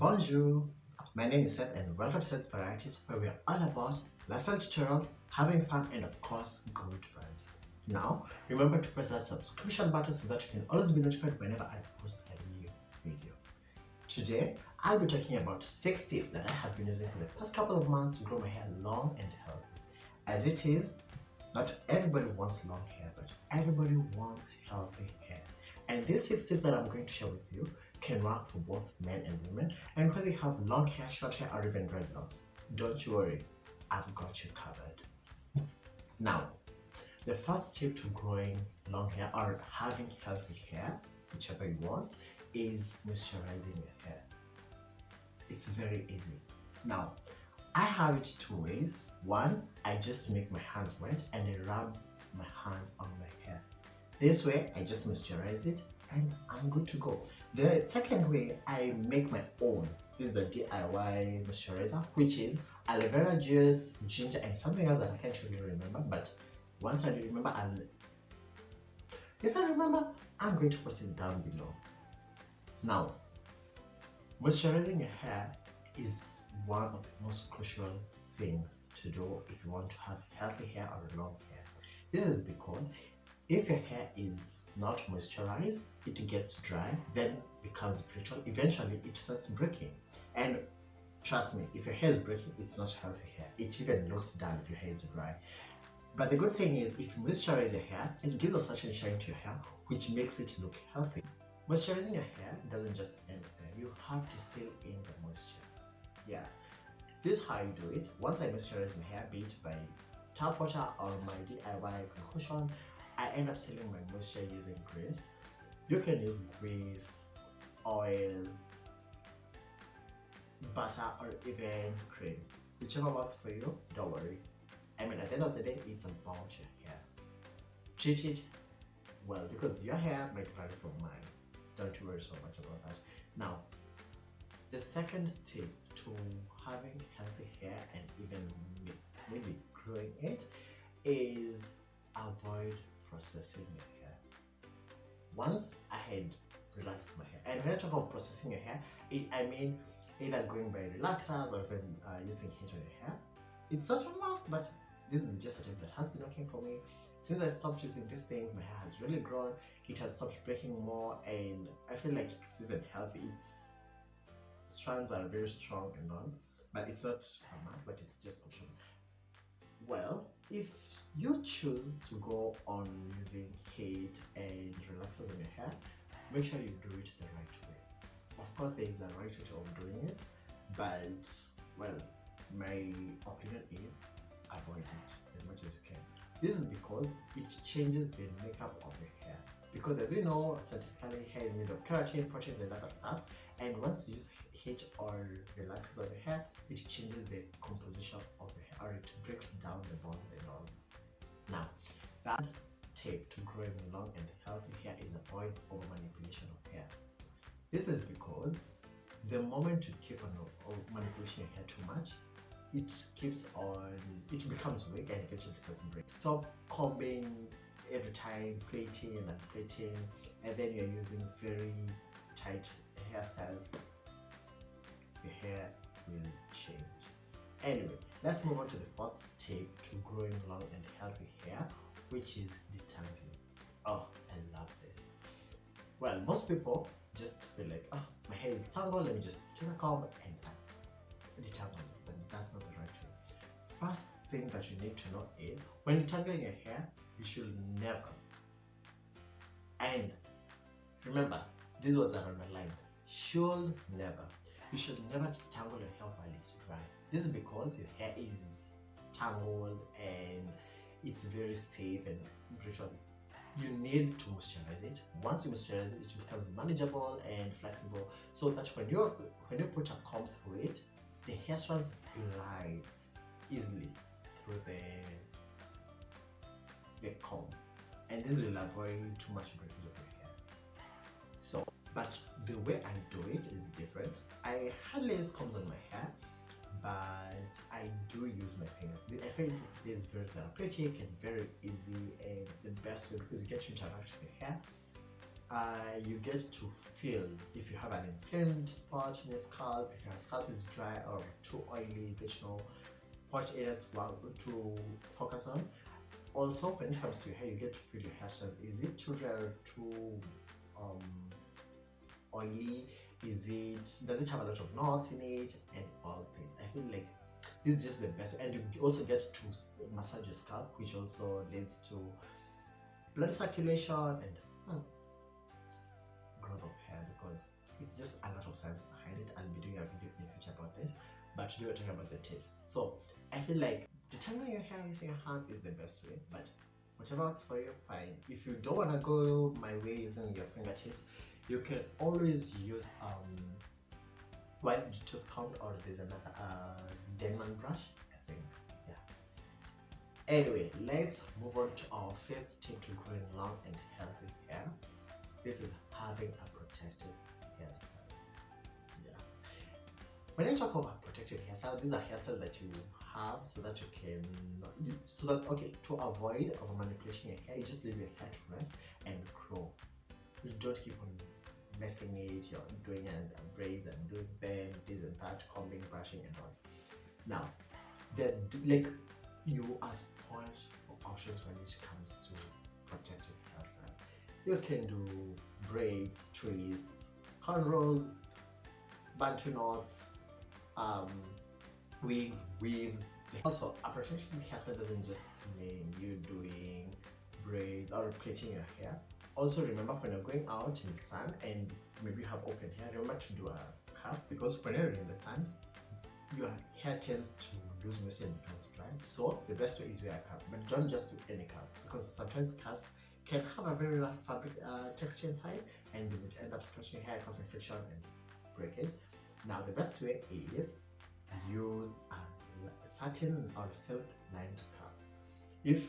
Bonjour, my name is Seth and welcome to Seth's Varieties, where we are all about lifestyle tutorials, having fun, and of course, good vibes. Now, remember to press that subscription button so that you can always be notified whenever I post a new video. Today, I'll be talking about 6 tips that I have been using for the past couple of months to grow my hair long and healthy. As it is, not everybody wants long hair, but everybody wants healthy hair. And these 6 tips that I'm going to share with you can work for both men and women, and whether you have long hair, short hair, or even dreadlocks. Don't you worry, I've got you covered. Now, the first tip to growing long hair or having healthy hair, whichever you want, is moisturizing your hair. It's very easy. Now, I have it 2 ways. One, I just make my hands wet and I rub my hands on my hair. This way, I just moisturize it and I'm good to go. The second way, I make my own. This is the DIY moisturizer, which is aloe vera juice, ginger, and something else that I can't really remember. But once I remember, if I remember, I'm going to post it down below. Now, moisturizing your hair is one of the most crucial things to do if you want to have healthy hair or long hair. This is because if your hair is not moisturized, it gets dry, then becomes brittle. Eventually, it starts breaking. And trust me, if your hair is breaking, it's not healthy hair. It even looks dull if your hair is dry. But the good thing is, if you moisturize your hair, it gives a certain shine to your hair, which makes it look healthy. Moisturizing your hair doesn't just end there. You have to seal in the moisture. Yeah, this is how you do it. Once I moisturize my hair, be it by tap water or my DIY concoction, I end up sealing my moisture using grease. You can use grease, oil, butter, or even cream. Whichever works for you, don't worry. I mean, at the end of the day, it's about your hair. Treat it well because your hair might vary from mine. Don't worry so much about that. Now, the second tip to having healthy hair and even maybe growing it is avoid processing your hair. Once I had relaxed my hair, and when I talk about processing your hair, I mean either going by relaxers or even using heat on your hair. It's not a must, but this is just a tip that has been working for me. Since I stopped using these things, my hair has really grown. It has stopped breaking more, and I feel like it's even healthy. Its strands are very strong and all, but it's not a must, but it's just optional. Well, if you choose to go on using heat and relaxers on your hair, make sure you do it the right way. Of course, there is a right way of doing it, but well, my opinion is avoid it as much as you can. This is because it changes the makeup of your hair. Because as we know, scientifically, hair is made of keratin, proteins, and other stuff. And once you use heat or relaxers on your hair, it changes the composition of the hair, or it breaks down the bonds and all. Now, that tip to growing long and healthy hair is avoid over manipulation of hair. This is because the moment you keep on manipulating your hair too much, it becomes weak and eventually starts to break. Stop combing every time, plaiting and plaiting, and then you're using very tight hairstyles. Your hair will change. Anyway, let's move on to the fourth tip to growing long and healthy hair, which is detangling. Oh, I love this. Well, most people just feel like, oh, my hair is tangled, let me just take a comb and detangle it, but that's not the right way. First thing that you need to know is, when detangling your hair, you should never, and remember, these words are underlined, should never. You should never detangle your hair while it's dry. This is because your hair is tangled and it's very stiff and brittle. You need to moisturize it. Once you moisturize it, it becomes manageable and flexible, so that when you put a comb through it, the hair strands glide easily through the comb, and this will avoid too much breakage of your hair. So, but the way I do it is different. I hardly use combs on my hair, but I do use my fingers. I find it is very therapeutic and very easy and the best way because you get to interact with your hair. you get to feel if you have an inflamed spot in your scalp, if your scalp is dry or too oily, you get to know what areas to focus on. Also, when it comes to your hair, you get to feel your hairstyle. Is it too dry or too oily? Does it have a lot of knots in it, and all things? I feel like this is just the best, and you also get to massage your scalp, which also leads to blood circulation and growth of hair, because it's just a lot of science behind it. I'll be doing a video in the future about this, but today we're talking about the tips. So I feel like detangling your hair using your hands is the best way, but whatever works for you, fine. If you don't want to go my way using your fingertips, you can always use wide tooth comb, or there's another diamond brush, I think. Yeah. Anyway, let's move on to our fifth tip to growing long and healthy hair. This is having a protective hairstyle. Yeah. When I talk about protective hairstyle, these are hairstyles that you have so that you can, to avoid over manipulating your hair, you just leave your hair to rest and grow. You don't keep on messing it, you're doing braids and doing them, this and that, combing, brushing and all. Now, you are spoiled for options when it comes to protective hairstyles. You can do braids, twists, cornrows, bantu knots, wigs, weaves. Also, a protective hairstyle doesn't just mean you doing braids or plaiting your hair. Also, remember when you're going out in the sun and maybe you have open hair, remember to do a cap, because when you're in the sun, your hair tends to lose moisture and becomes dry. So the best way is wear a cap, but don't just do any cap, because sometimes caps can have a very rough fabric texture inside, and they would end up scratching your hair, causing friction and breakage. Now the best way is use a satin or silk lined cap. If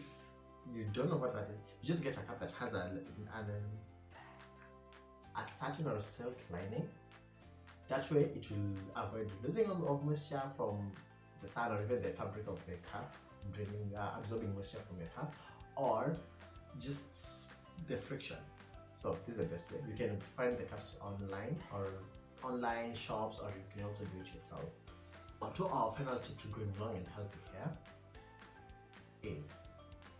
you don't know what that is, you just get a cap that has a satin or silk lining. That way it will avoid losing of moisture from the sun or even the fabric of the cap, absorbing moisture from your cap, or just the friction. So this is the best way. You can find the caps online or online shops, or you can also do it yourself. To our final tip to growing long and healthy hair is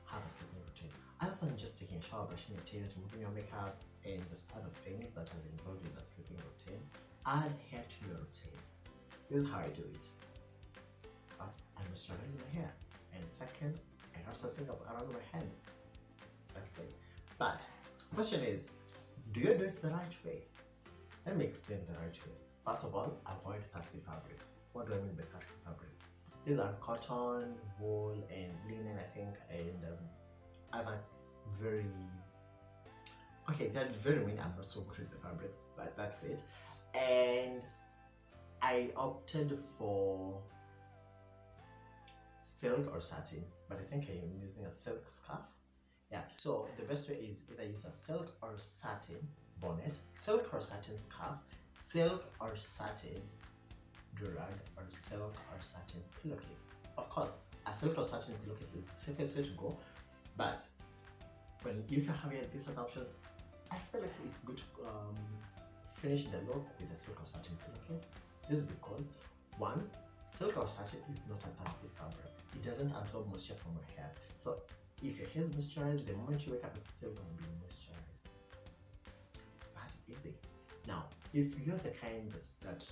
have a sleeping routine. Other than just taking a shower, brushing your teeth, removing your makeup, and other things that are involved in a sleeping routine, add hair to your routine. This is how I do it. First, I moisturize my hair, and second, I wrap something up around my head. That's it. But the question is, do you do it the right way? Let me explain the right way. First of all, avoid thirsty fabrics. What do I mean by thirsty fabrics? These are cotton, wool, and linen, I think, and other they're very mean. I'm not so good with the fabrics, but that's it. And I opted for silk or satin, but I think I am using a silk scarf. Yeah, so the best way is either use a silk or satin bonnet, silk or satin scarf, silk or satin durag, or silk or satin pillowcase. Of course, a silk or satin pillowcase is the safest way to go, but if you're having these other options, I feel like it's good to finish the look with a silk or satin pillowcase. This is because, one, silk or satin is not a thirsty fabric. It doesn't absorb moisture from your hair. So if your hair is moisturized, the moment you wake up, it's still going to be moisturized. That easy. Now, if you're the kind that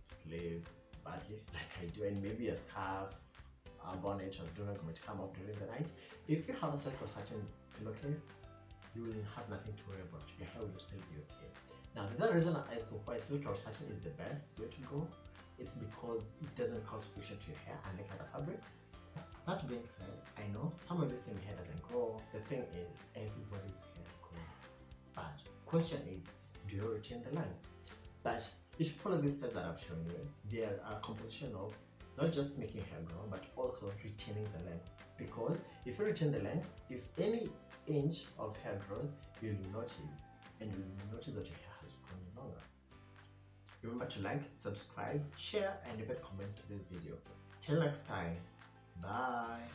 sleep badly, like I do, and maybe a scarf, a bonnet, or durag might come up during the night, if you have a silk or satin pillowcase, you will have nothing to worry about. Your hair will still be okay. Now, the other reason as to why silk or satin is the best way to go, it's because it doesn't cause friction to your hair, unlike other fabrics. That being said, I know some of you say my hair doesn't grow. The thing is, everybody's hair grows. But question is, do you retain the length? But if you follow these steps that I've shown you, they are a composition of not just making hair grow, but also retaining the length. Because if you retain the length, if any inch of hair grows, you'll notice, and you'll notice that your hair has grown longer. Remember to like, subscribe, share, and even comment to this video. Till next time, bye.